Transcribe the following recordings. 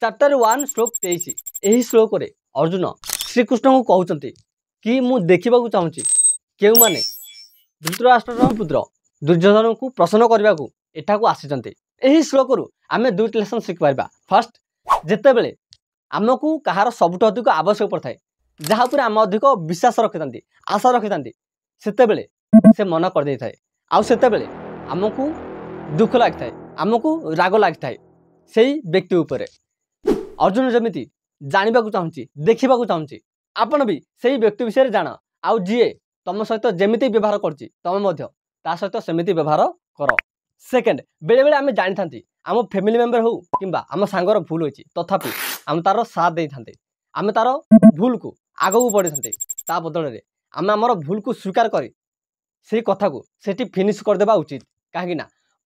Chapter 1 श्लोक 23 यही श्लोक रे अर्जुन श्रीकृष्ण को कहते कि मु देखा चाहूँगी के माने धृतराष्ट्र पुत्र दुर्योधन को प्रसन्न करने को एठाकू आसी श्लोक रु आम दुईट लेसन शिखिपर। फर्स्ट जितेबले आमको कहार सबुठ अधिक आवश्यक पड़ता है जहाँपर आम अधिक विश्वास रखी था आशा रखी था सेतेबले से मन कर दे थाए आउ सेतेबले आमको दुख लगी थाए आमको राग लगी थाए से व्यक्ति उपरे अर्जुन जमीती जानवा चाहूँगी देखा चाहूँगी आपण भी से व्यक्ति विषय जान आउ जी तुम सहित जमीती व्यवहार कर सहित सेमती व्यवहार कर। सेकेंड बेले बेले आम जानी था आम फैमिली मेंबर हो कि आम सांगर भूल होती तथापि आम तार साथ दे था आम तार भूल को आगू बढ़ी था बदल में आम आमर भूल को स्वीकार कर से कथा को सेठी फिनिश करदेवा उचित कहीं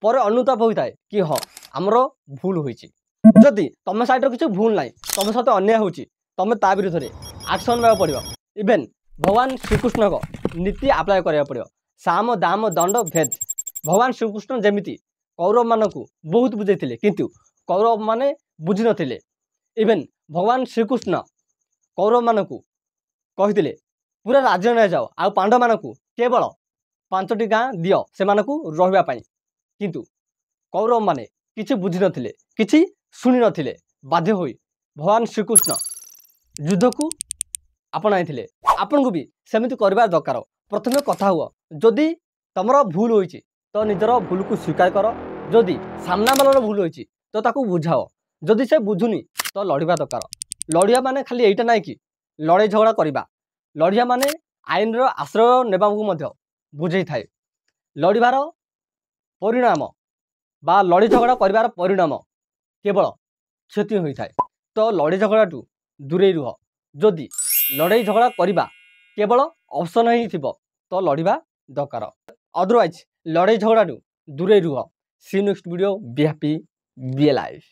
पर अनुताप होता है कि हाँ आमर भूल होती जदि तुम साइड किसी भूल ना तुम सहित अन्याय होती तुम ता विरुद्ध में एक्शन नेबा पड़ो। इवेन भगवान श्रीकृष्ण को नीति अप्लाई करा पड़ो साम दाम दंड भेद। भगवान श्रीकृष्ण जमीती कौरव मान को बहुत बुझे किंतु कौरव माने बुझी नथिले। इवेन भगवान श्रीकृष्ण कौरव मान को कही पूरा राज्य नहीं जाओ आ पांडव मान को केवल 5टी गाँ दियो से रही किंतु कौरव माने किछि बुझी नथिले किछि शुणी नथिले बाध्य होई भगवान श्रीकृष्ण युद्ध को आपणाई आपन को भी सेमिति करबार दरकार। प्रथम कथा हुआ जदि तुमर भूल होइछि तो निजर भूल को स्वीकार कर जदि सामना वालों भूल होइछि तो ताकू बुझाओ जदि से बुझुनी तो लड़िबा दरकार। लड़िया माने खाली एइटा नाइ कि लड़ाई झगड़ा करबा लड़िया माने आईन रो आश्रय नेबा को मध्य बुझाई थाए लड़िबार परिणाम बा लड़ी झगड़ा करिवार परिणाम केवल क्षति होता है। तो लड़ी झगड़ाटू दूरे रुह जदि लड़ाई झगड़ा करवा केवल ऑप्शन ही थिबो तो लड़िबा दरकार अदरवाइज लड़ाई झगड़ाटू दूरे रुह। See next video be happy be life.